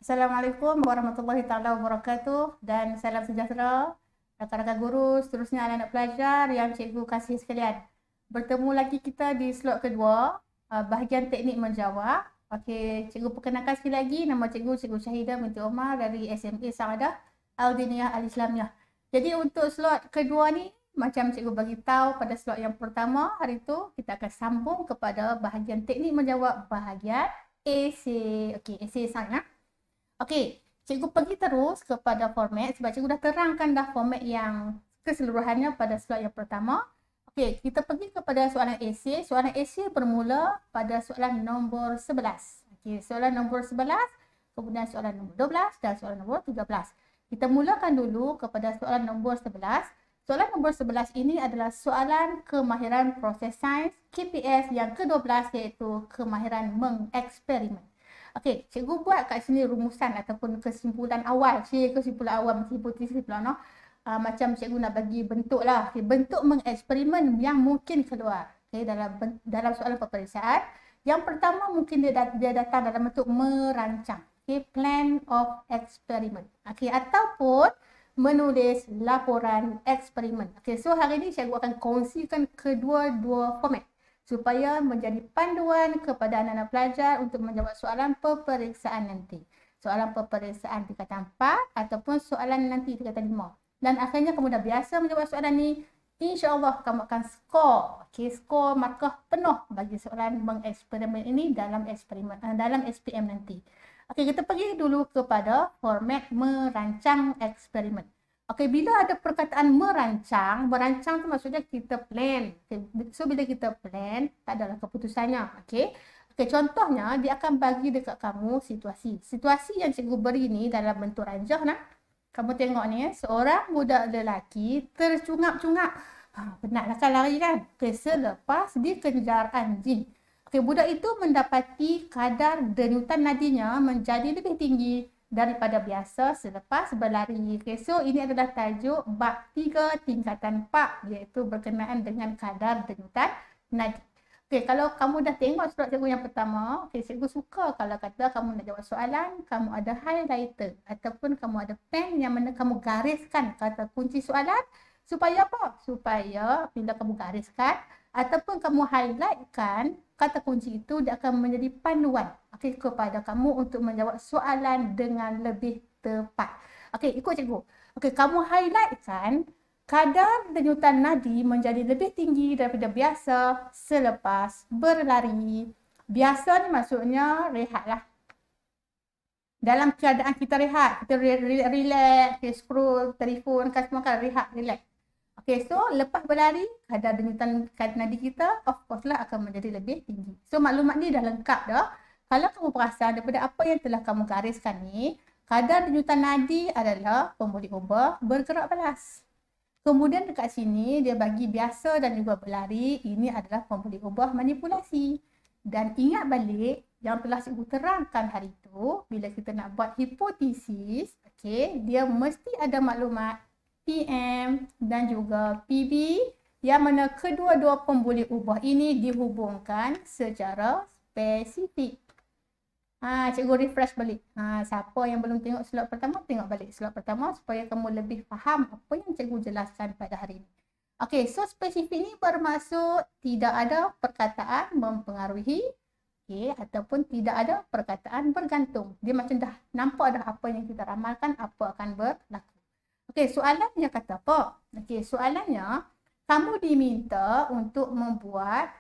Assalamualaikum warahmatullahi taala wabarakatuh dan salam sejahtera rakan-rakan guru, seterusnya anak-anak pelajar yang cikgu kasih sekalian. Bertemu lagi kita di slot kedua, bahagian teknik menjawab. Okey, cikgu perkenalkan sekali lagi, nama cikgu Syahidah binti Omar dari SMA Saadah Al-Diniyah Al-Islamiyah. Jadi untuk slot kedua ni, macam cikgu bagi tahu pada slot yang pertama hari tu, kita akan sambung kepada bahagian teknik menjawab bahagian esei. Okey, esei sangat. Okey, cikgu pergi terus kepada format sebab cikgu dah terangkan dah format yang keseluruhannya pada slide yang pertama. Okey, kita pergi kepada soalan esei. Soalan esei bermula pada soalan nombor 11. Okey, soalan nombor 11, kemudian soalan nombor 12 dan soalan nombor 13. Kita mulakan dulu kepada soalan nombor 11. Soalan nombor 11 ini adalah soalan kemahiran proses sains KPS yang ke-12 iaitu kemahiran mengeksperimen. Okey, cikgu buat kat sini rumusan ataupun kesimpulan awal. Kesimpulan awal macam hipotesis pula no. Macam cikgu nak bagi bentuk lah. Okay, bentuk mengeksperimen yang mungkin keluar. Okay, dalam soalan peperiksaan. Yang pertama mungkin dia datang dalam bentuk merancang. Okay, plan of experiment. Okay, ataupun menulis laporan eksperimen. Okay, so hari ini cikgu akan kongsikan kedua-dua format supaya menjadi panduan kepada anak-anak pelajar untuk menjawab soalan peperiksaan nanti. Soalan peperiksaan tingkatan 4 ataupun soalan nanti tingkatan 5. Dan akhirnya kamu dah biasa menjawab soalan ni, insya-Allah kamu akan skor. Okey, skor markah penuh bagi soalan mengeksperimen ini dalam SPM nanti. Okey, kita pergi dulu kepada format merancang eksperimen. Okey, bila ada perkataan merancang tu maksudnya kita plan. Okay. So, bila kita plan, tak adalah keputusannya. Okey. Okey, contohnya dia akan bagi dekat kamu situasi. Situasi yang cikgu beri ni dalam bentuk ranjah nak. Kamu tengok ni, seorang budak lelaki tercungap-cungap. Penatlah kan lari kan? Okey, selepas dikejar anjing. Okey, budak itu mendapati kadar denyutan nadinya menjadi lebih tinggi daripada biasa selepas berlari. Okay, so ini adalah tajuk bab 3 tingkatan 4 iaitu berkenaan dengan kadar denyutan nadi. Okay, kalau kamu dah tengok surat cikgu yang pertama, okay, cikgu suka kalau kata kamu nak jawab soalan, kamu ada highlighter ataupun kamu ada pen yang mana kamu gariskan kata kunci soalan supaya apa? Supaya bila kamu gariskan ataupun kamu highlightkan kata kunci itu, dia akan menjadi panduan kepada kamu untuk menjawab soalan dengan lebih tepat. Okey, ikut cikgu. Okey, kamu highlightkan kadar denyutan nadi menjadi lebih tinggi daripada biasa selepas berlari. Biasa ni maksudnya rehatlah. Dalam keadaan kita rehat, kita relax, kita scroll telefon, kan semua kan rehat, relax. Okey, so lepas berlari, kadar denyutan nadi kita of course lah akan menjadi lebih tinggi. So maklumat ni dah lengkap dah. Kalau kamu perasan daripada apa yang telah kamu gariskan ni, kadar denyutan nadi adalah pembuli ubah bergerak balas. Kemudian dekat sini dia bagi biasa dan juga berlari, ini adalah pembuli ubah manipulasi. Dan ingat balik yang telah cikgu terangkan hari tu, bila kita nak buat hipotesis, okey, dia mesti ada maklumat PM dan juga PB yang mana kedua-dua pembuli ubah ini dihubungkan secara spesifik. Cikgu refresh balik. Siapa yang belum tengok slide pertama, tengok balik slide pertama supaya kamu lebih faham apa yang cikgu jelaskan pada hari ini. Okey, so spesifik ni bermaksud tidak ada perkataan mempengaruhi, okey, ataupun tidak ada perkataan bergantung. Dia macam dah nampak dah apa yang kita ramalkan, apa akan berlaku. Okey, soalannya kata apa? Okey, soalannya kamu diminta untuk membuat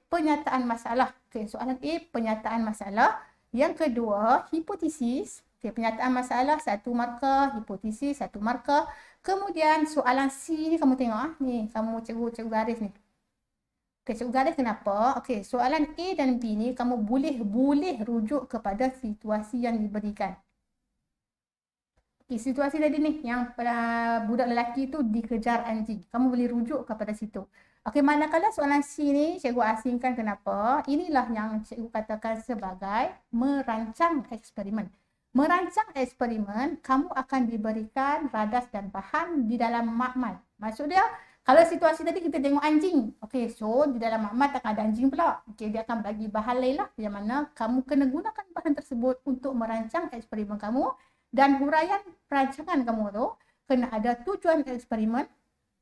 pernyataan masalah. Okey, soalan A pernyataan masalah. Yang kedua, hipotesis. Okey, pernyataan masalah 1 markah, hipotesis 1 markah. Kemudian soalan C ni kamu tengok ni, kamu cikgu garis ni. Okey, cikgu garis kenapa? Okey, soalan A dan B ni kamu boleh rujuk kepada situasi yang diberikan. Okay, situasi tadi ni yang budak lelaki tu dikejar anjing. Kamu boleh rujuk kepada situ. Okey, manakala soalan C ni cikgu asingkan kenapa? Inilah yang cikgu katakan sebagai merancang eksperimen. Merancang eksperimen, kamu akan diberikan radas dan bahan di dalam makmal. Maksud dia, Kalau situasi tadi kita tengok anjing. Okey, so di dalam makmat akan ada anjing pula. Okey, dia akan bagi bahan lain lah yang mana kamu kena gunakan bahan tersebut untuk merancang eksperimen kamu, dan huraian perancangan kamu tu kena ada tujuan eksperimen,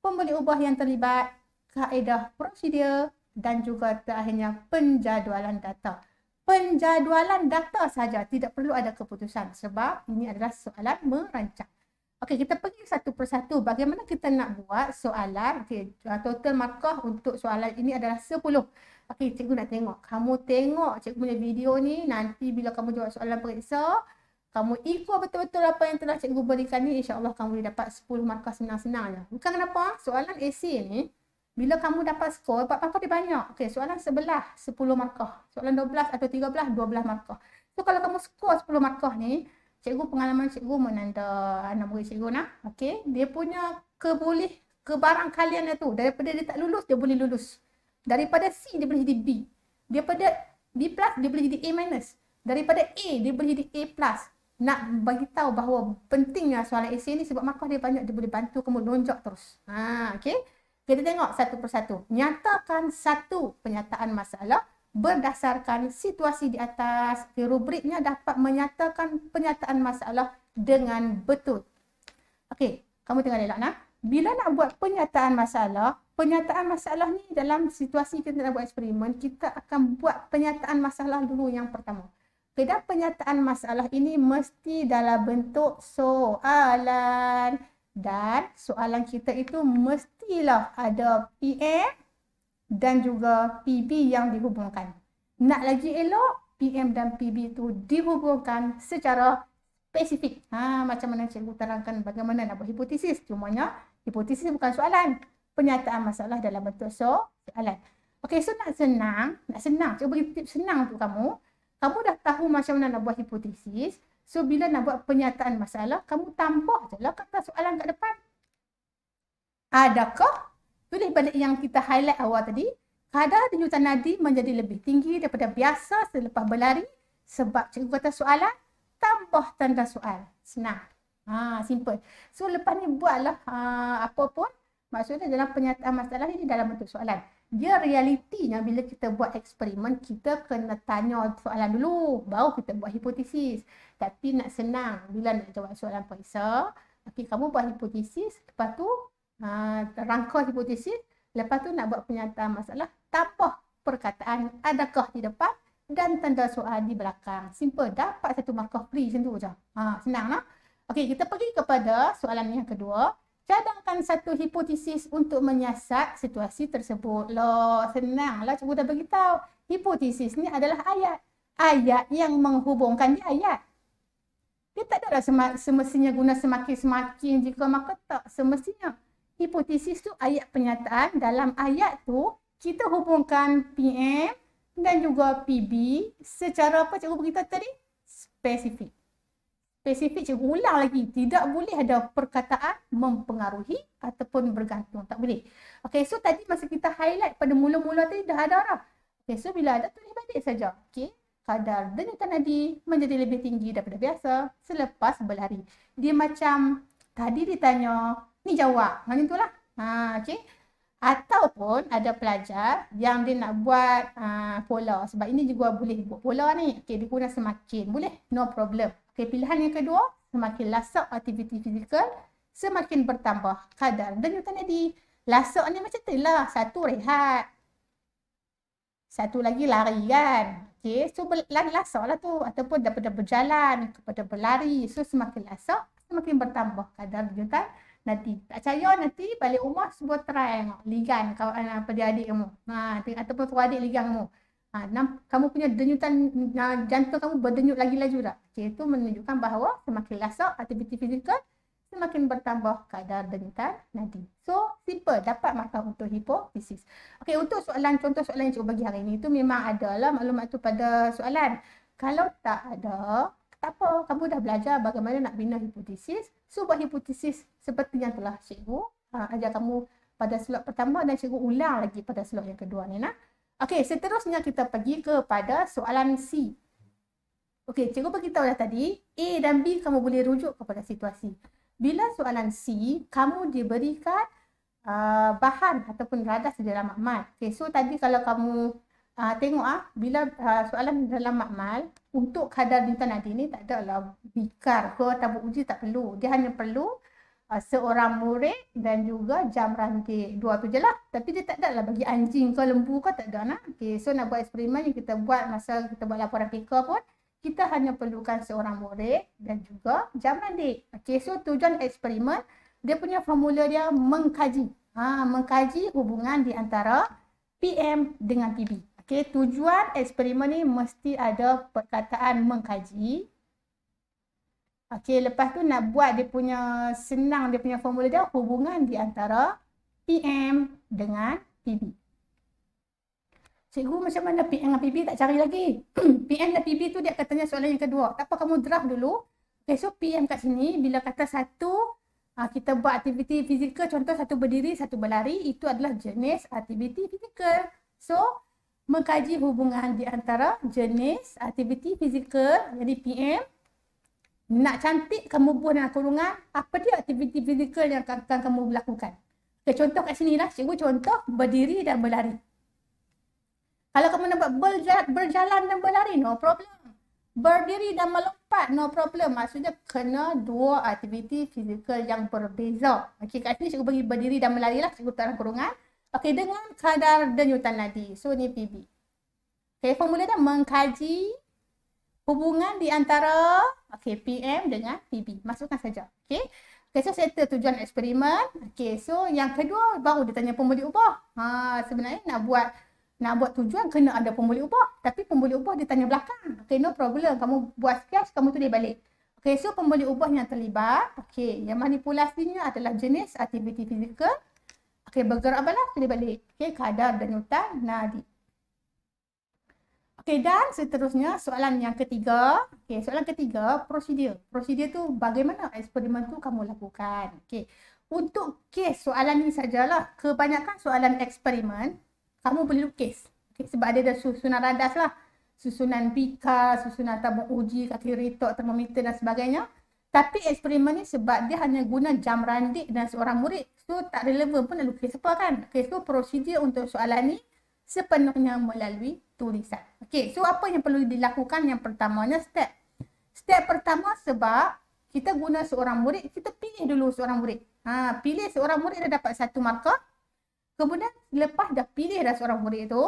pembeli ubah yang terlibat, kaedah prosedur, dan juga terakhirnya penjadualan data. Penjadualan data saja, tidak perlu ada keputusan sebab ini adalah soalan merancang. Okey, kita pergi satu persatu. Bagaimana kita nak buat soalan? Okey, total markah untuk soalan ini adalah 10. Okey, cikgu nak tengok. Kamu tengok cikgu punya video ni, nanti bila kamu jawab soalan periksa, kamu ikut betul-betul apa yang telah cikgu berikan ni, insya-Allah kamu boleh dapat 10 markah senang-senang je. Bukan kenapa? Soalan esei ni, bila kamu dapat skor, markah dia banyak. Okey, soalan sebelah 10 markah. Soalan 12 atau 13, 12 markah. So, kalau kamu skor 10 markah ni, cikgu pengalaman cikgu menanda anak murid cikgu nak. Okey, dia punya kebarangkalian tu, daripada dia tak lulus, dia boleh lulus. Daripada C, dia boleh jadi B. Daripada B+, dia boleh jadi A-. Daripada A, dia boleh jadi A+. Nak bagi tahu bahawa pentingnya soalan esei ni sebab markah dia banyak, dia boleh bantu kamu lonjak terus. Okey. Kita tengok satu persatu. Nyatakan satu penyataan masalah berdasarkan situasi di atas. Rubriknya dapat menyatakan penyataan masalah dengan betul. Okey, kamu tengok elok nak. Bila nak buat penyataan masalah ni dalam situasi kita nak buat eksperimen, kita akan buat penyataan masalah dulu yang pertama. Dan penyataan masalah ini mesti dalam bentuk soalan. Dan soalan kita itu mestilah ada PM dan juga PB yang dihubungkan. Nak lagi elok, PM dan PB itu dihubungkan secara spesifik. Macam mana cikgu terangkan bagaimana nak buat hipotesis. Cumanya, hipotesis bukan soalan. Penyataan masalah dalam bentuk soalan. Okey, so nak senang. Cikgu bagi tips senang untuk kamu. Kamu dah tahu macam mana nak buat hipotesis. So, bila nak buat penyataan masalah, kamu tambah je lah kata soalan kat depan. Adakah, tulis balik yang kita highlight awal tadi, kadar denyutan nadi menjadi lebih tinggi daripada biasa selepas berlari sebab cikgu kata soalan, tambah tanda soal. Senang. Simple. So, lepas ni buatlah apa pun. Maksudnya dalam penyataan masalah ini dalam bentuk soalan. Dia realitinya bila kita buat eksperimen, kita kena tanya soalan dulu, baru kita buat hipotesis. Tapi nak senang, bila nak jawab soalan periksa, kamu buat hipotesis, lepas tu rangka hipotesis, lepas tu nak buat penyataan masalah, tambah perkataan adakah di depan dan tanda soal di belakang. Simple, dapat satu markah free macam tu je. Senang lah. Okey, kita pergi kepada soalan yang kedua. Cadangkan satu hipotesis untuk menyiasat situasi tersebut. Loh, senanglah cikgu dah beritahu. Hipotesis ni adalah ayat. Ayat yang menghubungkan dia ayat. Dia tak adalah semestinya guna semakin-semakin jika maka tak. Semestinya hipotesis tu ayat penyataan. Dalam ayat tu kita hubungkan PM dan juga PB secara apa cikgu beritahu tadi? Spesifik. Spesifik cikgu ulang lagi. Tidak boleh ada perkataan mempengaruhi ataupun bergantung. Tak boleh. Okey, so tadi masa kita highlight pada mula-mula tadi dah ada dah. Okey, so bila ada tulis balik saja. Okey, kadar denyutan nadi menjadi lebih tinggi daripada biasa selepas berlari. Dia macam tadi ditanya, ni jawab. Macam itulah. Okey. Ataupun ada pelajar yang dia nak buat pola. Sebab ini juga boleh buat pola ni. Okey, dia guna semakin. Boleh? No problem. Okey, pilihan yang kedua, semakin lasak aktiviti fizikal, semakin bertambah kadar denyutan nadi. Lasak ni macam tu lah. Satu rehat. Satu lagi lari kan. Okey, so lasak lah tu. Ataupun daripada berjalan kepada berlari. So semakin lasak, semakin bertambah kadar denyutan nadi. Tak percaya nanti balik rumah sebuah try tengok. Ligan kawan adik kamu. Ataupun suruh adik ligan kamu. Kamu punya denyutan jantung kamu berdenyut lagi laju tak? Okay, itu menunjukkan bahawa semakin lasak aktiviti fizikal, semakin bertambah kadar denyutan nadi. So, simple. Dapat markah untuk hipotesis. Okay, untuk contoh soalan yang cikgu bagi hari ini, itu memang adalah maklumat tu pada soalan. Kalau tak ada, tak apa. Kamu dah belajar bagaimana nak bina hipotesis. So, buat hipotesis seperti yang telah cikgu ajar kamu pada slot pertama dan cikgu ulang lagi pada slot yang kedua ni nak. Okey, seterusnya kita pergi kepada soalan C. Okey, cikgu beritahu dah tadi, A dan B kamu boleh rujuk kepada situasi. Bila soalan C, kamu diberikan bahan ataupun radas di dalam makmal. Okay, so tadi kalau kamu tengok bila soalan dalam makmal, untuk kadar denyutan nadi ni tak ada lah bikar ke tabuk uji, tak perlu. Dia hanya perlu seorang murid dan juga jam ranting. Dua tu je lah. Tapi dia tak ada lah bagi anjing ke lembu ke, tak ada nak. Okay, so nak buat eksperimen yang kita buat masa kita buat laporan PK pun, kita hanya perlukan seorang murid dan juga jam ranting. Okay, so tujuan eksperimen, dia punya formula dia mengkaji. Mengkaji hubungan di antara PM dengan PB. Okay, tujuan eksperimen ni mesti ada perkataan mengkaji. Okay, lepas tu nak buat dia punya senang, dia punya formula dia hubungan di antara PM dengan PB. Cikgu macam mana PM dengan PB tak cari lagi? PM dan PB tu dia akan tanya soalan yang kedua. Tak apa, kamu draft dulu. Okay, so PM kat sini bila kata satu, kita buat aktiviti fizikal, contoh satu berdiri, satu berlari, itu adalah jenis aktiviti fizikal. So, mengkaji hubungan di antara jenis aktiviti fizikal, jadi PM. Nak cantik, kamu buat dalam kurungan, apa dia aktiviti fizikal yang akan kamu lakukan. Okay, contoh kat sini lah, cikgu contoh berdiri dan berlari. Kalau kamu nak buat berjalan dan berlari, no problem. Berdiri dan melompat, no problem. Maksudnya kena dua aktiviti fizikal yang berbeza. Okay, kat sini cikgu bagi berdiri dan berlari lah, cikgu dalam kurungan. Okay, dengan kadar denyutan nadi. So, ni PB. Okay, formula dia mengkaji hubungan di antara PM dengan PB. Masukkan saja. Okay, so settle tujuan eksperimen. Okay, so yang kedua baru dia tanya pembuli ubah. Sebenarnya nak buat tujuan kena ada pembuli ubah. Tapi pembuli ubah dia tanya belakang. Okay, no problem. Kamu buat sketch, kamu tulis balik. Okay, so pembuli ubah yang terlibat. Okay, yang manipulasinya adalah jenis aktiviti fizikal. Okay, bergerak balas, tulis balik. Okay, kadar denyutan nadi. Okey, dan seterusnya soalan yang ketiga. Okey, soalan ketiga, prosedur. Prosedur tu bagaimana eksperimen tu kamu lakukan. Okey, untuk kes soalan ni sajalah. Kebanyakan soalan eksperimen, kamu boleh lukis. Okey, sebab ada susunan radas lah. Susunan pika, susunan tabung uji, kaki retok, termometer dan sebagainya. Tapi eksperimen ni sebab dia hanya guna jam randik dan seorang murid. So, tak relevan pun nak lukis apa kan. Okey, so prosedur untuk soalan ni sepenuhnya melalui tulisan. Okey, so apa yang perlu dilakukan? Yang pertamanya step pertama, sebab kita guna seorang murid, kita pilih dulu seorang murid. Pilih seorang murid dah dapat satu markah. Kemudian lepas dah pilih dah seorang murid tu,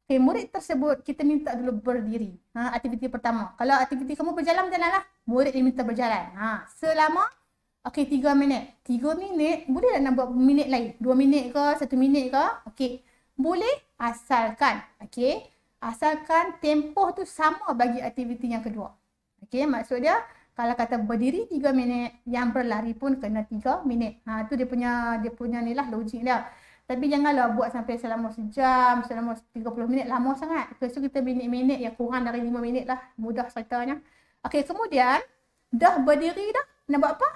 okay, murid tersebut kita minta dulu berdiri. Aktiviti pertama. Kalau aktiviti kamu berjalan, lah. Murid diminta berjalan. Selama 3 minit. 3 minit, boleh tak nak buat minit lain? 2 minit ke, 1 minit ke? Okey. Boleh asalkan, asalkan tempoh tu sama bagi aktiviti yang kedua. Okey, maksud dia kalau kata berdiri 3 minit, yang berlari pun kena 3 minit. Tu dia punya ni lah logik dia. Tapi janganlah buat sampai selama sejam, selama 30 minit, lama sangat. So kita minit-minit yang kurang dari 5 minit lah, mudah ceritanya. Okey, kemudian dah berdiri dah, nak buat apa?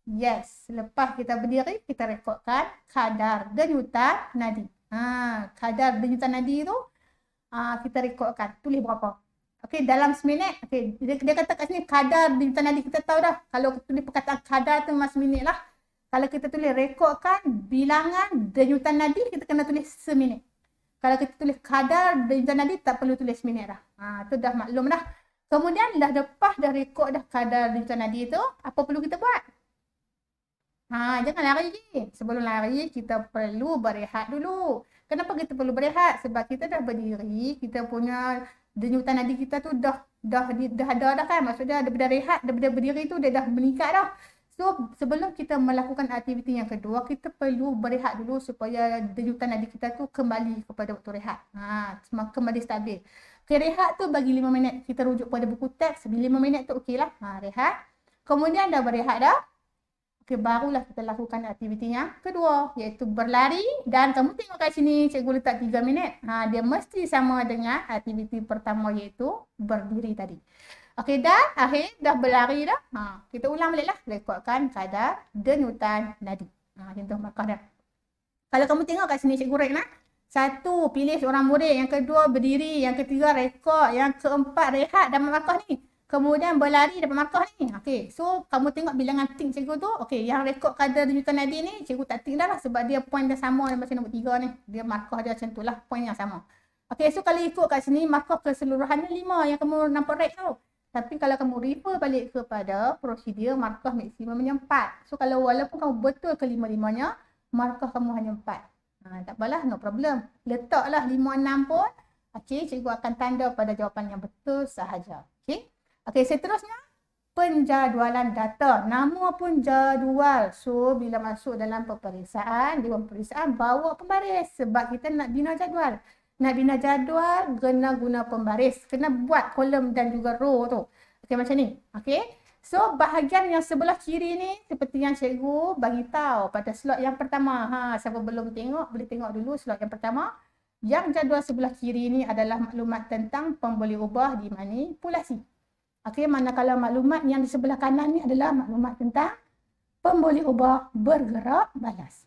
Yes, lepas kita berdiri, kita rekodkan kadar denyutan nadi. Kadar denyutan nadi tu kita rekodkan, tulis berapa. Okey, dalam seminit. Okey, dia kata kat sini kadar denyutan nadi, kita tahu dah. Kalau tulis perkataan kadar tu memang seminit lah. Kalau kita tulis rekodkan bilangan denyutan nadi, kita kena tulis seminit. Kalau kita tulis kadar denyutan nadi, tak perlu tulis seminit dah. Tu dah maklum dah. Kemudian dah lepas dah rekod dah kadar denyutan nadi tu, apa perlu kita buat? Jangan lari je. Sebelum lari, kita perlu berehat dulu. Kenapa kita perlu berehat? Sebab kita dah berdiri, kita punya denyutan nadi kita tu dah ada dah kan. Maksudnya daripada rehat, daripada berdiri tu dia dah meningkat dah. So, sebelum kita melakukan aktiviti yang kedua, kita perlu berehat dulu supaya denyutan nadi kita tu kembali kepada waktu rehat. Kembali stabil. Okay, rehat tu bagi 5 minit. Kita rujuk pada buku teks. 5 minit tu okey lah. Rehat. Kemudian dah berehat dah. Okay, barulah kita lakukan aktiviti yang kedua, iaitu berlari. Dan kamu tengok kat sini, cikgu letak 3 minit. Dia mesti sama dengan aktiviti pertama, iaitu berdiri tadi. Okey, dan akhir dah berlari dah. Kita ulang balik lah. Rekodkan kadar denyutan nadi. Contoh markah dah. Kalau kamu tengok kat sini, cikgu rate lah. 1, pilih seorang murid. Yang kedua, berdiri. Yang ketiga, rekod. Yang keempat, rehat dan markah ni. kemudian berlari dapat markah ni. Okey, so kamu tengok bilangan tik cikgu tu. Okey, yang rekod kadar rujukan Nadi ni cikgu tak tik dah lah sebab dia point dia sama macam nombor 3 ni. Dia markah dia macam tu lah, point yang sama. Okey, so kalau ikut kat sini markah keseluruhannya 5 yang kamu nampak right tu. Tapi kalau kamu refer balik kepada prosedur, markah maksimumnya 4. So kalau walaupun kamu betul ke 5-5-nya, markah kamu hanya 4. Tak apalah, no problem. Letaklah 5, 6 pun. Okey, cikgu akan tanda pada jawapan yang betul sahaja. Okey. Okey, seterusnya penjadualan data. Nama pun jadual. So bila masuk dalam peperiksaan, dewan peperiksaan bawa pembaris sebab kita nak bina jadual. Nak bina jadual kena guna pembaris. Kena buat kolom dan juga row tu. Okey, macam ni. Okey. So bahagian yang sebelah kiri ni seperti yang cikgu bagi tahu pada slot yang pertama. Siapa belum tengok boleh tengok dulu slot yang pertama. Yang jadual sebelah kiri ni adalah maklumat tentang pemboleh ubah di manipulasi. Okey, manakala maklumat yang di sebelah kanan ni adalah maklumat tentang pemboleh ubah bergerak balas.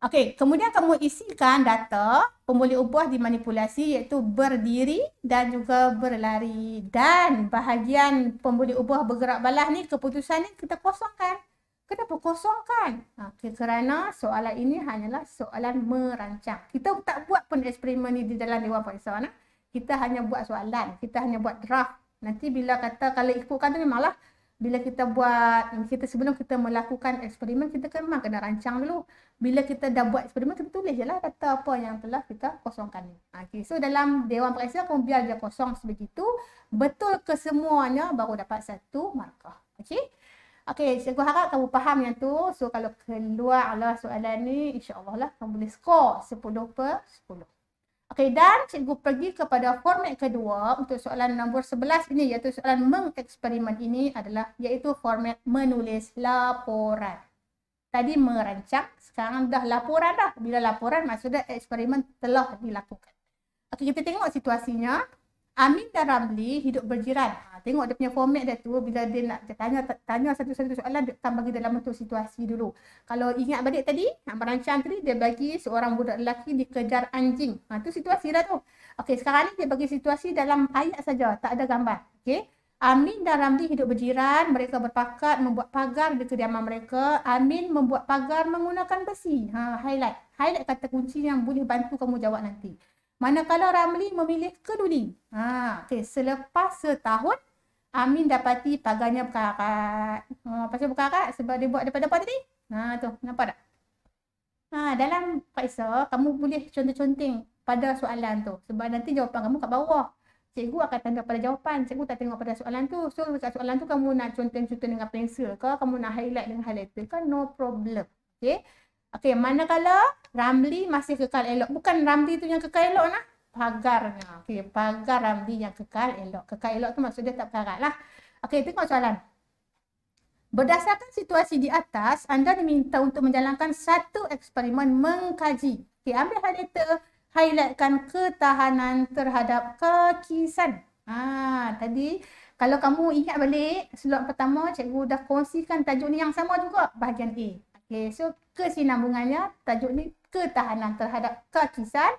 Okey, kemudian kamu isikan data pemboleh ubah dimanipulasi iaitu berdiri dan juga berlari. Dan bahagian pemboleh ubah bergerak balas ni keputusan ni kita kosongkan. Kenapa kosongkan? Kerana soalan ini hanyalah soalan merancang. Kita tak buat pun eksperimen ni di dalam dewan periksa. Kita hanya buat soalan. Kita hanya buat draft. Nanti bila kata kalau ikutkan tu memanglah bila kita buat, sebelum kita melakukan eksperimen, kita memang kena rancang dulu. Bila kita dah buat eksperimen, kita tulis je lah data apa yang telah kita kosongkan ni. Okay, so dalam dewan periksa, kamu biar dia kosong sebegitu. Betul kesemuanya, baru dapat 1 markah. Okay? Okay, cikgu harap kamu faham yang tu. So, kalau keluarlah soalan ni, insyaAllah lah, kamu boleh skor 10/10. Okey, dan cikgu pergi kepada format kedua untuk soalan nombor 11 ini, iaitu soalan mengeksperimen ini adalah iaitu format menulis laporan. Tadi merancang, sekarang dah laporan dah. Bila laporan maksudnya eksperimen telah dilakukan. Okey, kita tengok situasinya. Amin dan Ramli hidup berjiran. Tengok dia punya format dia tu, bila dia nak tanya satu-satu soalan, dia akan bagi dalam bentuk situasi dulu. Kalau ingat balik tadi, nak merancang tadi, dia bagi seorang budak lelaki dikejar anjing. Tu situasi dah tu. Okey, sekarang ni dia bagi situasi dalam ayat saja, tak ada gambar. Okey. Amin dan Ramli hidup berjiran, mereka berpakat membuat pagar di kediaman mereka. Amin membuat pagar menggunakan besi. Highlight. Highlight kata kunci yang boleh bantu kamu jawab nanti. Manakala Ramli memilih keduli. Okay. Selepas setahun, Amin dapati pagarnya berkarat. Pasal berkarat? Sebab dia buat daripada apa tadi? Tu, nampak tak? Dalam periksa, kamu boleh contoh-conting pada soalan tu. Sebab nanti jawapan kamu kat bawah. Cikgu akan tanda pada jawapan. Cikgu tak tengok pada soalan tu. So, kat soalan tu kamu nak contoh-contoh dengan pensel ke? Kamu nak highlight dengan highlighter ke? No problem. Okay. Okey, manakala Ramli masih kekal elok. Bukan Ramli tu yang kekal elok lah. Pagarnya. Okey, pagar Ramli yang kekal elok. Kekal elok tu maksudnya tak berkarat lah. Okey, tengok soalan. Berdasarkan situasi di atas, anda diminta untuk menjalankan satu eksperimen mengkaji. Okey, ambil highlighter. Highlightkan ketahanan terhadap kakisan. Tadi kalau kamu ingat balik slot pertama, cikgu dah kongsikan tajuk ni yang sama juga. Bahagian A. Okey, so kesinambungannya tajuk ni ketahanan terhadap kakisan.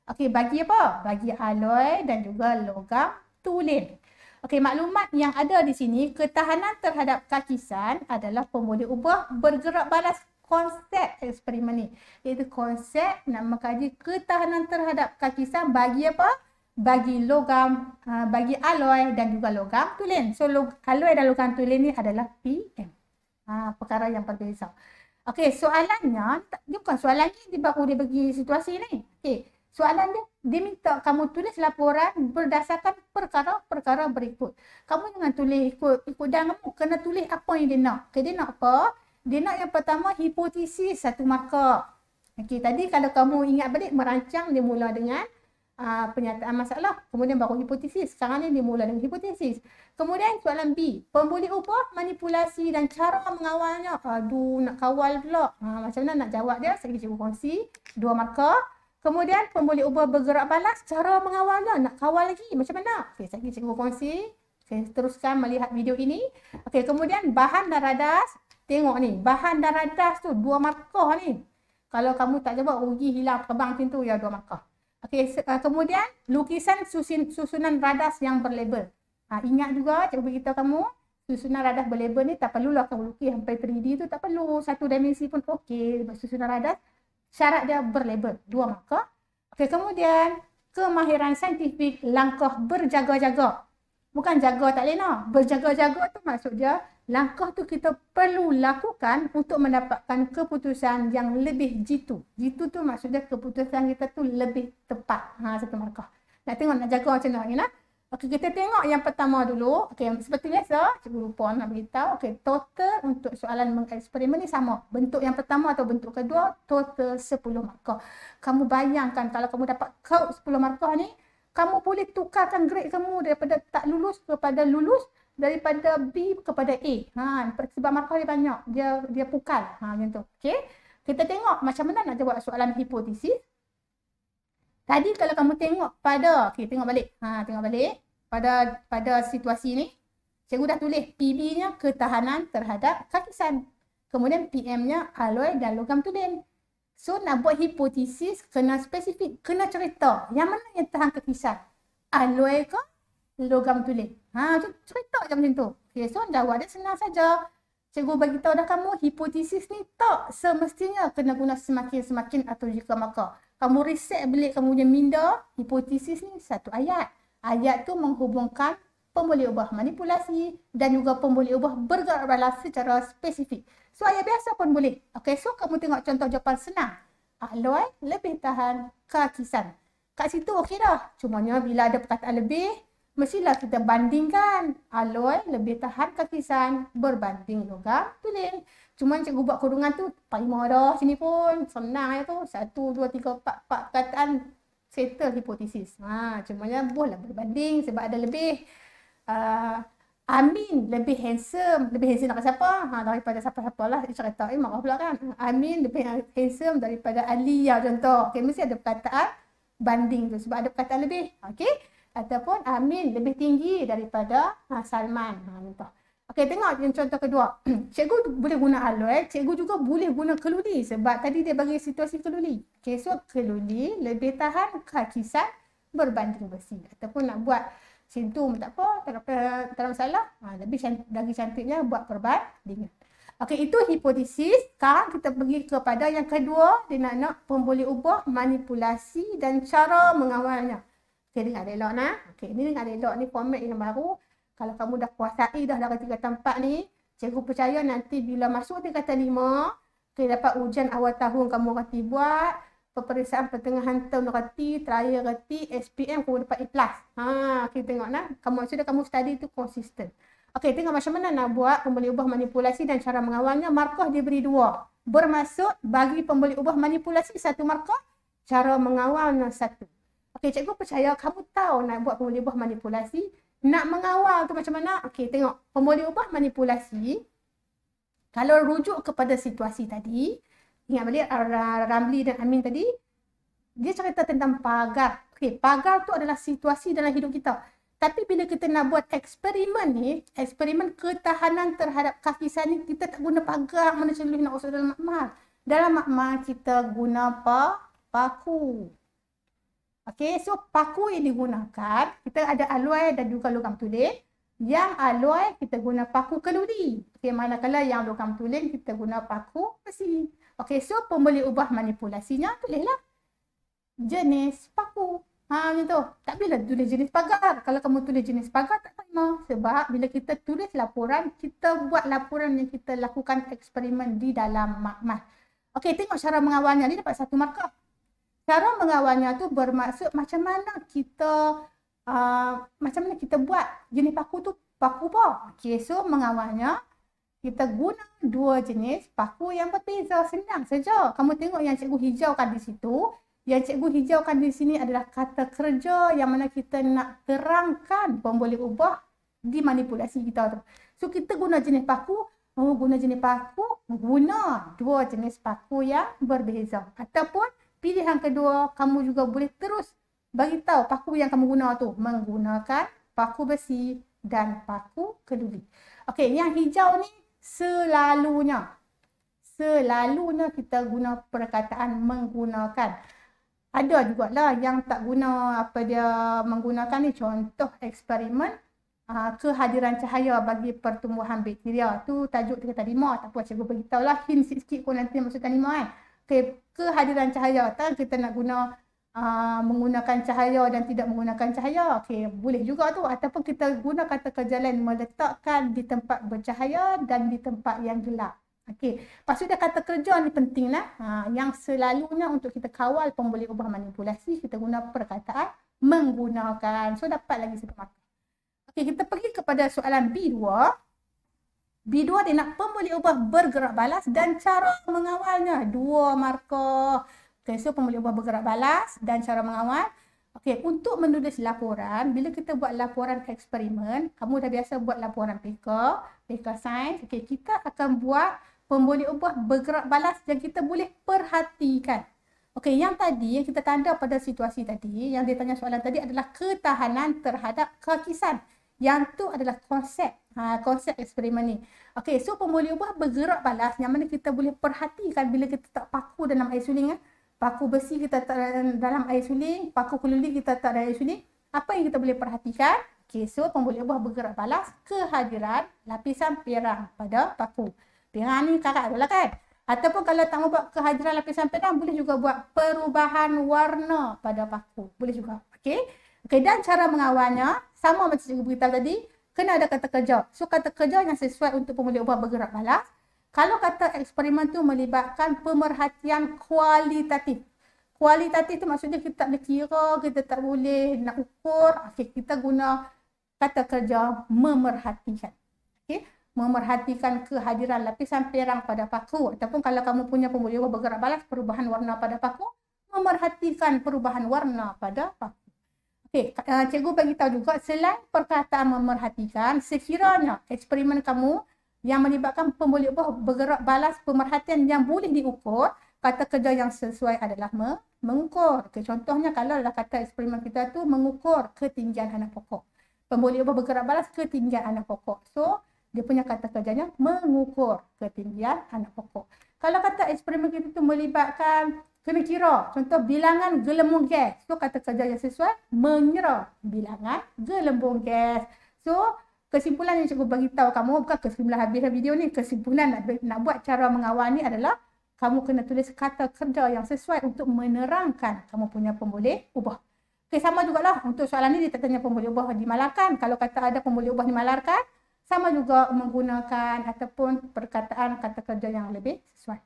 Okey, bagi apa? Bagi alloy dan juga logam tulen. Okey, maklumat yang ada di sini, ketahanan terhadap kakisan adalah pemboleh ubah bergerak balas konsep eksperimen ni. Iaitu konsep nak mengkaji ketahanan terhadap kakisan bagi apa? Bagi logam, bagi alloy dan juga logam tulen. So, alloy dan logam tulen ni adalah PM. Perkara yang paling risau. Okey, soalannya, dia bukan soalan ni, dia baru dia bagi situasi ni. Okey, soalan dia minta kamu tulis laporan berdasarkan perkara-perkara berikut. Kamu jangan tulis ikut dan kamu kena tulis apa yang dia nak. Okey, dia nak apa? Dia nak yang pertama hipotesis 1 markah. Okey, tadi kalau kamu ingat balik merancang dia mula dengan penyataan masalah, kemudian baru hipotesis. Sekarang ni dimula dengan hipotesis. Kemudian soalan B, pemboleh ubah, manipulasi dan cara mengawalnya. Aduh, nak kawal pula. Macam mana nak jawab dia? Saya cikgu kongsi 2 markah. Kemudian pemboleh ubah bergerak balas, cara mengawalnya. Nak kawal lagi, macam mana? Okey, saya cikgu kongsi. Okey, teruskan melihat video ini. Okey, kemudian bahan dan radas. Tengok ni, bahan dan radas tu 2 markah ni. Kalau kamu tak jawab, rugi hilang terbang macam tu, ya 2 markah. Kemudian lukisan susunan radas yang berlabel. Ingat juga cikgu beritahu kamu, susunan radas berlabel ni tak perlulah kamu lukis sampai 3D tu, tak perlu. Satu dimensi pun okey. Susunan radas, syarat dia berlabel. 2 markah. Kemudian kemahiran saintifik langkah berjaga-jaga. Bukan jaga tak boleh nak. Berjaga-jaga tu maksud dia, langkah tu kita perlu lakukan untuk mendapatkan keputusan yang lebih jitu. Jitu tu maksud dia keputusan kita tu lebih tepat. Satu markah. Nak tengok nak jaga macam mana. Kita tengok yang pertama dulu. Seperti biasa, cikgu lupa nak beritahu. Total untuk soalan mengeksperimen ni sama. Bentuk yang pertama atau bentuk kedua, total 10 markah. Kamu bayangkan kalau kamu dapat 10 markah ni, kamu boleh tukarkan grade kamu daripada tak lulus kepada lulus, daripada B kepada A. Sebab markah dia banyak. Dia pukal. Macam tu. Okey. Kita tengok macam mana nak jawab soalan hipotesis. Tadi kalau kamu tengok pada, tengok balik. Tengok balik. Pada situasi ni, cikgu dah tulis PB-nya ketahanan terhadap kakisan. Kemudian PM-nya alloy dan logam tulen. So nak buat hipotesis kena spesifik, kena cerita. Yang mana yang tahan kakisan? Alloy ke logam tulen? Cerita je macam tu. So jawab dia senang saja. Cikgu bagi tahu dah kamu, hipotesis ni tak semestinya kena guna semakin atau jika maka. Kamu riset belik kamu punya minda, hipotesis ni satu ayat. Ayat tu menghubungkan pemboleh ubah manipulasi dan juga pemboleh ubah bergerak balas secara spesifik. So ayat biasa pun boleh. So kamu tengok contoh jawapan senang. Alloy lebih tahan kakisan. Kat situ okey dah. Cumanya bila ada perkataan lebih, mestilah kita bandingkan. Alloy lebih tahan kakisan berbanding logam tulen. Cuma cikgu buat kurungan tu 4-5 dah sini pun. Senang ya tu. 1, 2, 3, 4 perkataan settle hipotesis. Cumanya bolehlah berbanding sebab ada lebih. Amin lebih handsome. Lebih handsome nak siapa? Daripada siapa-siapa lah. Cerita marah pula kan. Amin lebih handsome daripada Aliyah contoh. Mesti ada perkataan banding tu sebab ada perkataan lebih. Ataupun Amin lebih tinggi daripada Salman. Contoh. Tengok yang contoh kedua. Cikgu boleh guna alloy, cikgu juga boleh guna keluli sebab tadi dia bagi situasi keluli. So keluli lebih tahan kakisan berbanding besi. Ataupun nak buat sintum tak apa, tak ada masalah. Lebih lagi cantiknya buat perbandingan. Itu hipotesis. Sekarang kita pergi kepada yang kedua, dia nak pemboleh ubah manipulasi dan cara mengawalnya. Dengar elok nah. Ni dengar elok ni format yang baru. Kalau kamu dah kuasai dah dari tingkatan 4 ni, cikgu percaya nanti bila masuk tingkatan 5, dapat ujian awal tahun kamu reti buat, peperiksaan pertengahan tahun reti, trial reti, SPM kamu dapat A+. Tengok nah. Maksudnya kamu study tu konsisten. Tengok macam mana nak buat pemboleh ubah manipulasi dan cara mengawalnya. Markah diberi 2. Bermaksud bagi pemboleh ubah manipulasi 1 markah, cara mengawalnya 1. Cikgu percaya kamu tahu nak buat pemboleh ubah manipulasi. Nak mengawal tu macam mana? Tengok. Pemboleh ubah manipulasi, kalau rujuk kepada situasi tadi, ingat balik Ramli dan Amin tadi, dia cerita tentang pagar. Pagar tu adalah situasi dalam hidup kita. Tapi bila kita nak buat eksperimen ni, eksperimen ketahanan terhadap kakisan ni, kita tak guna pagar mana celui nak masuk dalam makmal. Dalam makmal kita guna paku. So paku yang digunakan, kita ada alloy dan juga logam tulen. Yang alloy kita guna paku keludi. Manakala yang logam tulen kita guna paku besi. So pemboleh ubah manipulasinya tulislah jenis paku. Macam tu. Tak boleh tulis jenis pagar. Kalau kamu tulis jenis pagar tak terima. Sebab bila kita tulis laporan, kita buat laporan yang kita lakukan eksperimen di dalam makmal. Tengok cara mengawalnya. Ni dapat 1 markah. Cara mengawalnya tu bermaksud macam mana kita buat jenis paku tu paku apa. So mengawalnya kita guna 2 jenis paku yang berbeza. Senang saja. Kamu tengok yang cikgu hijaukan di situ. Yang cikgu hijaukan di sini adalah kata kerja yang mana kita nak terangkan pemboleh ubah di manipulasi kita tu. So kita guna jenis paku, guna 2 jenis paku yang berbeza. Ataupun pilihan kedua, kamu juga boleh terus bagi tahu paku yang kamu guna tu menggunakan paku besi dan paku keludi. Yang hijau ni selalunya kita guna perkataan menggunakan. Ada jugalah yang tak guna apa dia menggunakan ni, contoh eksperimen kehadiran cahaya bagi pertumbuhan bakteria. Tu tajuk 3.5. Tak apa, cikgu beritahu lah hint sikit pun nanti masukkan 5 kan. Okay, kehadiran cahaya. Tak kita nak guna menggunakan cahaya dan tidak menggunakan cahaya. Okay, boleh juga tu. Ataupun kita guna kata kerja lain, meletakkan di tempat bercahaya dan di tempat yang gelap. Okey, lepas tu dia kata kerja ni penting lah. Yang selalunya untuk kita kawal pemboleh ubah manipulasi, kita guna perkataan menggunakan. So, dapat lagi satu markah. Okey, kita pergi kepada soalan B2. B2 dia nak pemboleh ubah bergerak balas dan cara mengawalnya. 2 markah. Okey, so pemboleh ubah bergerak balas dan cara mengawal. Okey, untuk menulis laporan, bila kita buat laporan eksperimen, kamu dah biasa buat laporan PK sains. Okey, kita akan buat pemboleh ubah bergerak balas yang kita boleh perhatikan. Okey, yang tadi yang kita tanda pada situasi tadi, yang dia tanya soalan tadi adalah ketahanan terhadap kakisan. Yang tu adalah konsep eksperimen ni. Okey, so pemboleh ubah bergerak balas yang mana kita boleh perhatikan bila kita tak paku dalam air suling. Paku besi kita tak dalam air suling, paku keluli kita tak dalam air suling. Apa yang kita boleh perhatikan? Okey, so pemboleh ubah bergerak balas, kehadiran lapisan perang pada paku. Perang ni karat tu lah kan. Ataupun kalau tak mau buat kehadiran lapisan perang, boleh juga buat perubahan warna pada paku. Boleh juga. Okey. Okey, dan cara mengawalnya, sama macam cikgu beritahu tadi, kena ada kata kerja. So, kata kerja yang sesuai untuk pemboleh ubah bergerak balas. Kalau kata eksperimen tu melibatkan pemerhatian kualitatif. Kualitatif tu maksudnya kita tak boleh kira, kita tak boleh nak ukur. Okey, kita guna kata kerja memerhatikan. Okey. Memerhatikan kehadiran lapisan perang pada paku. Ataupun kalau kamu punya pemboleh ubah bergerak balas, perubahan warna pada paku, memerhatikan perubahan warna pada paku. Okey, cikgu bagi tahu juga, selain perkataan memerhatikan, sekiranya eksperimen kamu yang melibatkan pemboleh ubah bergerak balas pemerhatian yang boleh diukur, kata kerja yang sesuai adalah mengukur. Okay, contohnya kalau lah kata eksperimen kita tu mengukur ketinggian anak pokok. Pemboleh ubah bergerak balas ketinggian anak pokok. So, dia punya kata kerjanya mengukur ketinggian anak pokok. Kalau kata eksperimen kita tu melibatkan kena kira, contoh bilangan gelembung gas. So, kata kerja yang sesuai mengira bilangan gelembung gas. So, kesimpulan yang cikgu bagi tahu kamu, bukan kesimpulan habis video ni, kesimpulan nak buat cara mengawal ni adalah kamu kena tulis kata kerja yang sesuai untuk menerangkan kamu punya pemboleh ubah. Okey, sama jugalah untuk soalan ni dia tak tanya pemboleh ubah dimalarkan. Kalau kata ada pemboleh ubah dimalarkan, sama juga menggunakan ataupun perkataan kata kerja yang lebih sesuai.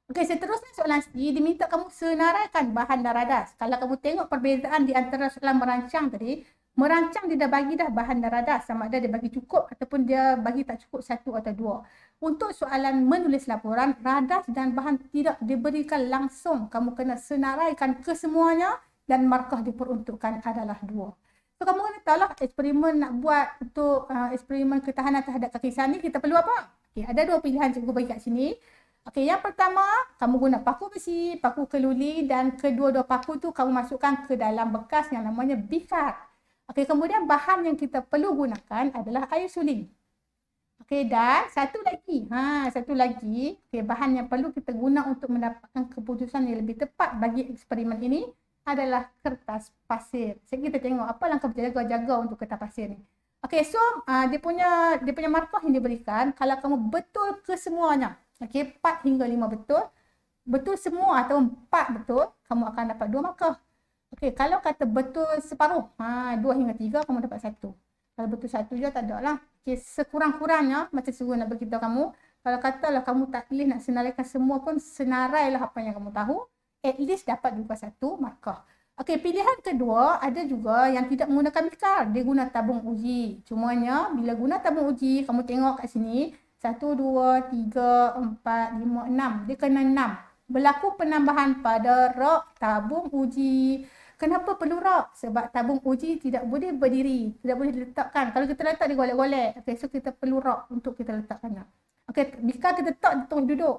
Okey, seterusnya soalan C, diminta kamu senaraikan bahan dan radas. Kalau kamu tengok perbezaan di antara soalan merancang tadi, merancang dia dah bagi dah bahan dan radas, sama ada dia bagi cukup ataupun dia bagi tak cukup 1 atau 2. Untuk soalan menulis laporan, radas dan bahan tidak diberikan langsung. Kamu kena senaraikan kesemuanya dan markah diperuntukkan adalah 2. So, kamu kena tahu lah eksperimen nak buat untuk eksperimen ketahanan terhadap kakisan ni, kita perlu apa? Okay, ada 2 pilihan cikgu bagi kat sini. Okey, yang pertama, kamu guna paku besi, paku keluli dan kedua-dua paku tu kamu masukkan ke dalam bekas yang namanya bikar. Okey, kemudian bahan yang kita perlu gunakan adalah air suling. Okey, dan satu lagi, okey, bahan yang perlu kita guna untuk mendapatkan keputusan yang lebih tepat bagi eksperimen ini adalah kertas pasir. Jadi kita tengok apa langkah berjaga-jaga untuk kertas pasir ni. Okey, so dia punya markah yang diberikan kalau kamu betul kesemuanya. Okey, 4 hingga 5 betul. Betul semua atau 4 betul, kamu akan dapat 2 markah. Okey, kalau kata betul separuh, 2 hingga 3 kamu dapat 1. Kalau betul 1 je tak ada lah. Okey, sekurang-kurangnya macam cikgu nak beritahu kamu, kalau katalah kamu tak boleh nak senaraikan semua pun, senarailah apa yang kamu tahu. At least dapat juga 1 markah. Okey, pilihan kedua ada juga yang tidak menggunakan bikar. Dia guna tabung uji. Cumanya bila guna tabung uji, kamu tengok kat sini, 1, 2, 3, 4, 5, 6. Dia kena 6. Berlaku penambahan pada rak tabung uji. Kenapa perlu rak? Sebab tabung uji tidak boleh berdiri. Tidak boleh diletakkan. Kalau kita letak, dia golek-golek. Okay, so kita perlu rak untuk kita letakkannya. Okey, bikar kita letak, dia terus duduk.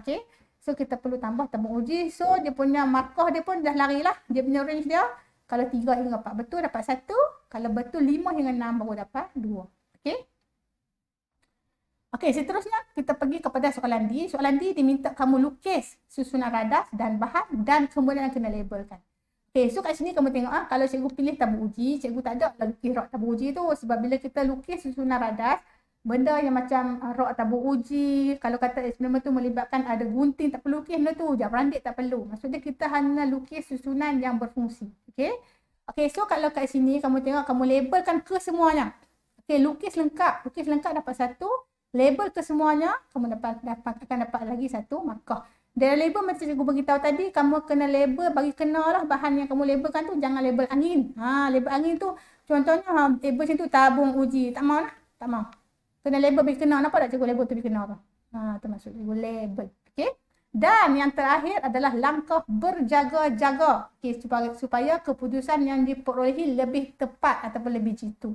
Okey. So, kita perlu tambah tabung uji. So, dia punya markah dia pun dah lari lah. Dia punya range dia. Kalau 3 hingga 4 betul, dapat 1. Kalau betul 5 hingga 6 baru dapat 2. Okey. Okey, seterusnya kita pergi kepada soalan D. Soalan D diminta kamu lukis susunan radas dan bahan dan kemudian kena labelkan. Okey, so kat sini kamu tengok kalau cikgu pilih tabur uji, cikgu tak ada lukis rod tabur uji tu sebab bila kita lukis susunan radas, benda yang macam rod tabur uji, kalau kata eksperimen tu melibatkan ada gunting tak perlu lukis benda tu, jam randik tak perlu. Maksudnya kita hanya lukis susunan yang berfungsi. Okey. Okey, so kalau kat sini kamu tengok kamu labelkan ke semuanya. Okey, lukis lengkap dapat 1. Label ke semuanya, kamu akan dapat lagi 1 markah. Dari label macam cikgu beritahu tadi, kamu kena label, bagi kenalah bahan yang kamu labelkan tu, jangan label angin. Label angin tu, contohnya label macam tu, tabung uji. Tak mau lah, tak mau. Kena label bagi kena. Nampak tak cikgu label tu bagi kena tu? Tu maksud cikgu label. Okey. Dan yang terakhir adalah langkah berjaga-jaga. Okey, supaya keputusan yang diperolehi lebih tepat ataupun lebih jitu.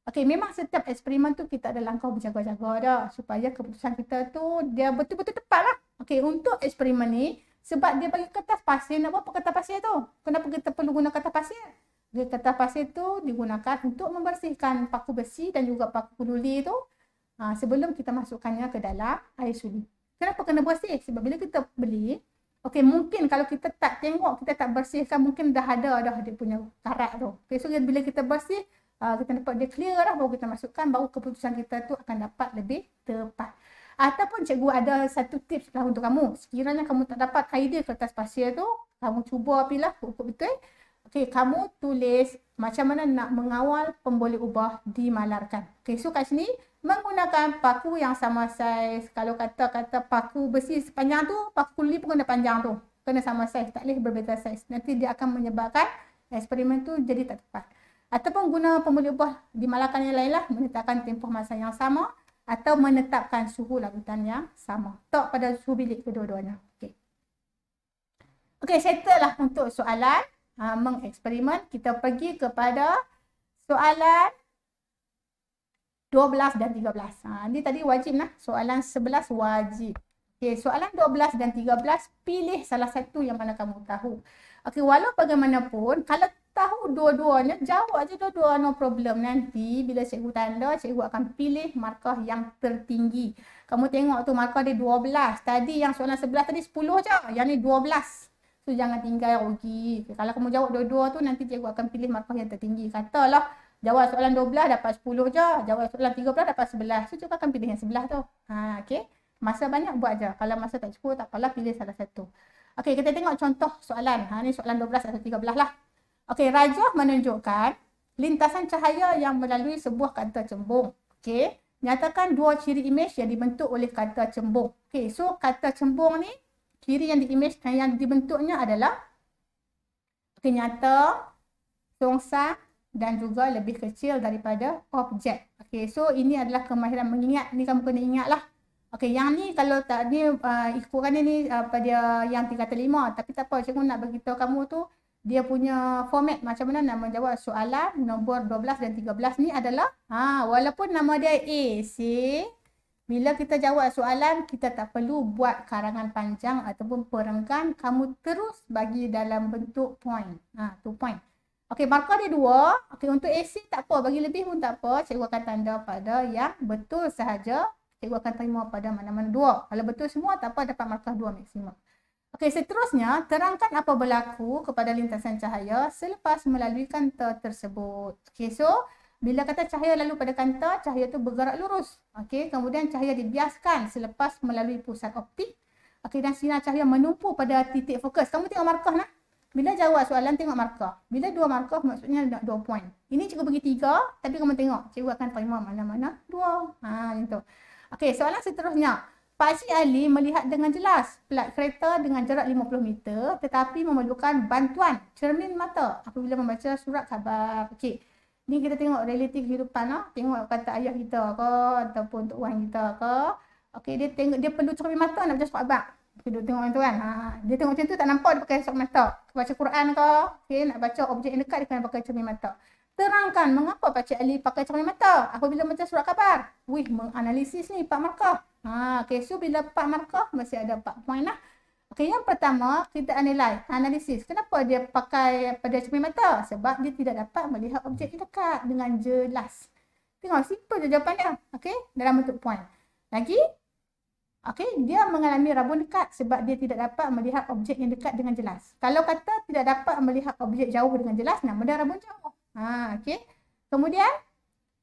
Okey, memang setiap eksperimen tu kita ada langkah berjaga-jaga dah supaya keputusan kita tu dia betul-betul tepat lah. Okey, untuk eksperimen ni sebab dia bagi kertas pasir, nak buat apa kertas pasir tu? Kenapa kita perlu guna kertas pasir? Kertas pasir tu digunakan untuk membersihkan paku besi dan juga paku peduli tu sebelum kita masukkannya ke dalam air suli. Kenapa kena bersih? Sebab bila kita beli, okey, mungkin kalau kita tak tengok, kita tak bersihkan, mungkin dah ada dia punya karat tu. Okey, so bila kita bersih, kita dapat dia clear lah, baru kita masukkan, baru keputusan kita tu akan dapat lebih tepat. Ataupun cikgu ada satu tips lah untuk kamu. Sekiranya kamu tak dapat idea kertas pasir tu, kamu cuba pilih ukur betul. Okey, kamu tulis macam mana nak mengawal pemboleh ubah dimalarkan. Okey, so kat sini menggunakan paku yang sama saiz. Kalau kata paku besi sepanjang tu, paku kuli pun kena panjang tu. Kena sama saiz, tak boleh berbeza saiz. Nanti dia akan menyebabkan eksperimen tu jadi tak tepat. Ataupun guna pemboleh ubah dimalarkan yang lain lah, menetapkan tempoh masa yang sama atau menetapkan suhu larutan yang sama. Tak pada suhu bilik kedua-duanya. Okey. Okey, settle lah untuk soalan mengeksperimen. Kita pergi kepada soalan 12 dan 13. Ini tadi wajib lah. Soalan 11 wajib. Okey, soalan 12 dan 13 pilih salah satu yang mana kamu tahu. Okey, walau bagaimanapun, kalau tahu dua-duanya, jawab je dua-dua, no problem. Nanti bila cikgu tanda, cikgu akan pilih markah yang tertinggi. Kamu tengok tu markah dia 12. Tadi yang soalan 11 tadi 10 je. Yang ni 12. So jangan tinggal rugi. Kalau kamu jawab dua-dua tu, nanti cikgu akan pilih markah yang tertinggi. Katalah jawab soalan 12 dapat 10 je. Jawab soalan 13 dapat 11. So cikgu akan pilih yang 11 tu. Okey. Masa banyak buat je. Kalau masa tak cukup, tak apalah, pilih salah satu. Okey, kita tengok contoh soalan. Ni soalan 12 atau 13 lah. Okey, rajah menunjukkan lintasan cahaya yang melalui sebuah kanta cembung. Okey, nyatakan dua ciri imej yang dibentuk oleh kanta cembung. Okey, so kanta cembung ni, ciri yang yang dibentuknya adalah nyata, songsang dan juga lebih kecil daripada objek. Okey, so ini adalah kemahiran mengingat. Ni kamu kena ingat lah. Okey, yang ni kalau tak ni ikutannya ni pada yang 3 kata 5. Tapi tak apa, cikgu nak beritahu kamu tu dia punya format macam mana nak menjawab soalan nombor 12 dan 13 ni adalah walaupun nama dia A, C, bila kita jawab soalan kita tak perlu buat karangan panjang ataupun perenggan, kamu terus bagi dalam bentuk point. Tu point. Okey, markah dia 2. Okey, untuk AC tak apa, bagi lebih pun tak apa, cikgu akan tanda pada yang betul sahaja. Cikgu akan terima pada mana-mana 2. Kalau betul semua tak apa, dapat markah 2 maksimum. Okey, seterusnya, terangkan apa berlaku kepada lintasan cahaya selepas melalui kanta tersebut. Okey, so bila kata cahaya lalu pada kanta, cahaya tu bergerak lurus. Okey, kemudian cahaya dibiaskan selepas melalui pusat optik. Okey, dan sinar cahaya menumpu pada titik fokus. Kamu tengok markah lah. Bila jawab soalan, tengok markah. Bila 2 markah, maksudnya 2 point. Ini cikgu bagi 3, tapi kamu tengok. Cikgu akan terima mana-mana 2. Macam tu. Okey, soalan seterusnya. Pakcik Ali melihat dengan jelas plat kereta dengan jarak 50 meter tetapi memerlukan bantuan cermin mata apabila membaca surat khabar. Okey. Ni kita tengok realiti kehidupan lah. Tengok kata ayah kita ke ataupun tok wan kita ke. Okey, dia perlu cermin mata nak baca surat khabar. Dia tengok macam tu kan. Dia tengok macam tu tak nampak dia pakai surat mata. Baca Quran ke, okey, nak baca objek yang dekat dia kena pakai cermin mata. Terangkan mengapa Pakcik Ali pakai cermin mata apabila baca surat khabar. Menganalisis ni 4 markah. Okey, so bila 4 markah masih ada 4 point lah. Okey, yang pertama kita analisis. Kenapa dia pakai pada cermin mata? Sebab dia tidak dapat melihat objek yang dekat dengan jelas. Tengok, simple je jawapan dia. Okey, dalam bentuk point. Lagi? Okey, dia mengalami rabun dekat sebab dia tidak dapat melihat objek yang dekat dengan jelas. Kalau kata tidak dapat melihat objek jauh dengan jelas, nama dia rabun jauh. Okey. Kemudian,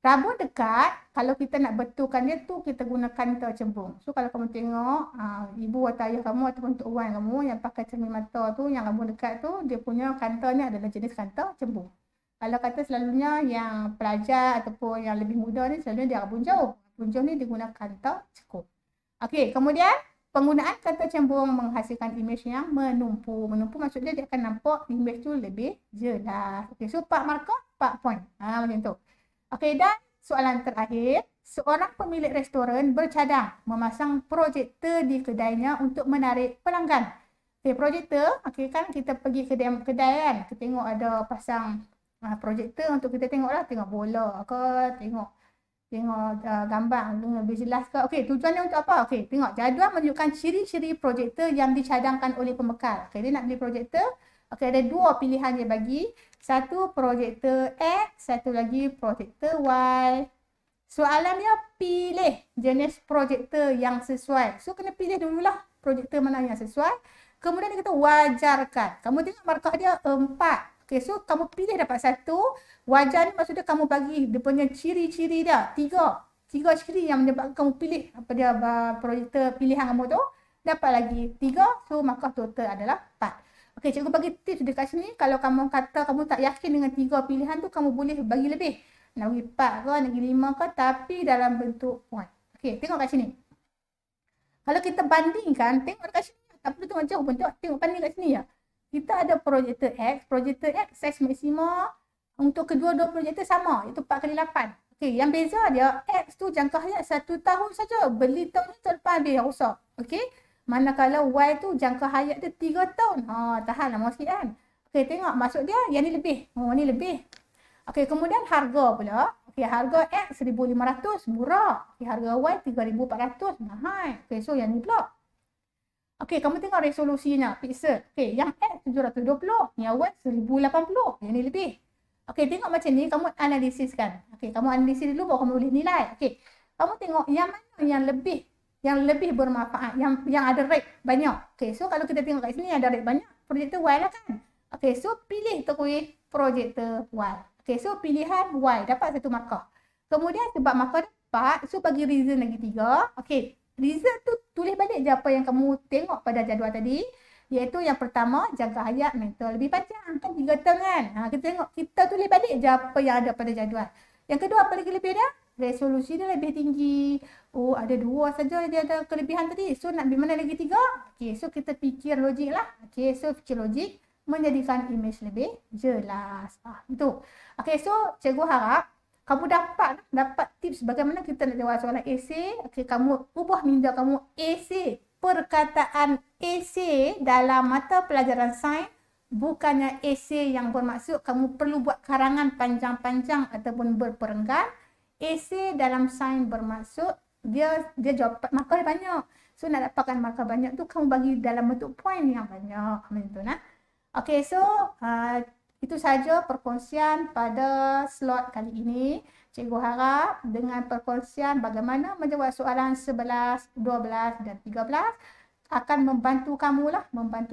rabun dekat, kalau kita nak betulkan dia tu, kita guna kanta cembung. So, kalau kamu tengok, ibu atau ayah kamu ataupun tok wan kamu yang pakai cermin mata tu, yang rabun dekat tu, dia punya kanta ni adalah jenis kanta cembung. Kalau kata selalunya yang pelajar ataupun yang lebih muda ni, selalunya dia rabun jauh. Rabun jauh ni digunakan kanta cekuk. Okey, kemudian penggunaan kata cembung menghasilkan imej yang menumpu. Menumpu maksudnya dia akan nampak imej tu lebih jelas. Okey, so 4 markah, 4 point. Macam tu. Okey, dan soalan terakhir. Seorang pemilik restoran bercadang memasang projektor di kedainya untuk menarik pelanggan. Okey, projektor, okey kan kita pergi kedai kan, kita tengok ada pasang projektor untuk kita tengoklah, tengok bola ke, tengok gambar lebih jelas ke. Okey, tujuannya untuk apa? Okey, tengok jadual menunjukkan ciri-ciri projektor yang dicadangkan oleh pembekal. Okey, dia nak beli projektor. Okey, ada 2 pilihan dia bagi. Satu projektor X, satu lagi projektor Y. Soalannya pilih jenis projektor yang sesuai. So, kena pilih dululah projektor mana yang sesuai. Kemudian dia kata wajarkan. Kamu tengok markah dia 4. Okay, so kamu pilih dapat 1. Wajar ni maksudnya kamu bagi dia punya ciri-ciri dia. 3 ciri yang menyebabkan kamu pilih apa dia projektor pilihan kamu tu. Dapat lagi 3. So markah total adalah 4. Okay, cikgu bagi tips dekat sini. Kalau kamu kata kamu tak yakin dengan 3 pilihan tu, kamu boleh bagi lebih. Nak bagi 4 ke, nak bagi 5 ke, tapi dalam bentuk point. Okay, tengok kat sini. Kalau kita bandingkan, tengok dekat sini. Tak perlu tengok jauh pun, tengok banding kat sini ya. Kita ada projektor X saiz maksima untuk kedua-dua projektor sama, iaitu 4x8. Okey, yang beza dia, X tu jangka hayat 1 tahun saja. Beli tahun ni tahun depan habis rosak. Okey, manakala Y tu jangka hayat dia 3 tahun. Tahan lama sikit kan. Okey, tengok maksud dia yang ni lebih. Ni lebih. Okey, kemudian harga pula. Okey, harga X 1,500 murah. Okey, harga Y 3,400 mahal. Okey, so yang ni pula. Okey, kamu tengok resolusinya, pixel. Okey, yang X 720, yang Y 1080. Yang ni lebih. Okey, tengok macam ni, kamu analisiskan. Okey, kamu analisis dulu baru kamu boleh nilai. Okey, kamu tengok yang mana yang lebih bermanfaat, yang ada rate banyak. Okey, so kalau kita tengok kat sini yang ada rate banyak, projektor Y lah kan. Okey, so pilih terus projektor Y. Okey, so pilihan Y, dapat 1 markah. Kemudian sebab markah dapat, so bagi reason lagi 3. Okey, reason tu tulis balik je apa yang kamu tengok pada jadual tadi. Iaitu yang pertama, jangka hayat mental lebih panjang. Kan 3 tahun kan. Kita tengok, kita tulis balik je apa yang ada pada jadual. Yang kedua, apa lagi lebih dia? Resolusi dia lebih tinggi. Oh, ada 2 saja dia ada kelebihan tadi. So, nak mana lagi 3? Okay, so kita fikir logik lah. Okay, so fikir logik menjadikan imej lebih jelas. Itu. Okay, so cikgu harap kamu dapat tips bagaimana kita nak jawab soalan esei. Okey, kamu ubah minda kamu esei. Perkataan esei dalam mata pelajaran sains bukannya esei yang bermaksud kamu perlu buat karangan panjang-panjang ataupun berperenggan. Esei dalam sains bermaksud dia jawab markah banyak. So nak dapatkan markah banyak tu kamu bagi dalam bentuk point yang banyak. Macam tu nah. Okey, so itu saja perkongsian pada slot kali ini. Cikgu harap dengan perkongsian bagaimana menjawab soalan 11, 12 dan 13 akan membantu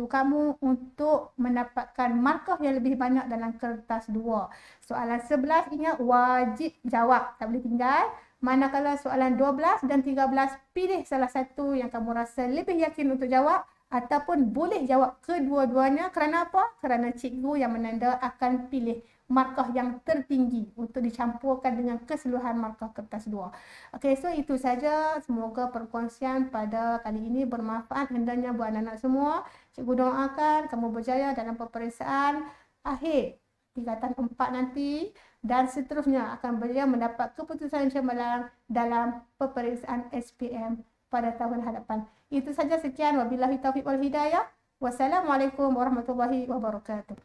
kamu untuk mendapatkan markah yang lebih banyak dalam kertas 2. Soalan 11 ingat wajib jawab, tak boleh tinggal. Manakala soalan 12 dan 13 pilih salah satu yang kamu rasa lebih yakin untuk jawab. Ataupun boleh jawab kedua-duanya. Kerana apa? Kerana cikgu yang menanda akan pilih markah yang tertinggi untuk dicampurkan dengan keseluruhan markah kertas 2. Okey, so itu saja. Semoga perkongsian pada kali ini bermanfaat hendaknya buat anak-anak semua. Cikgu doakan kamu berjaya dalam peperiksaan akhir tingkatan 4 nanti dan seterusnya akan berjaya mendapat keputusan cemerlang dalam peperiksaan SPM pada tahun hadapan. Itu saja, sekian. Wabillahi taufiq wal hidayah. Wassalamualaikum warahmatullahi wabarakatuh.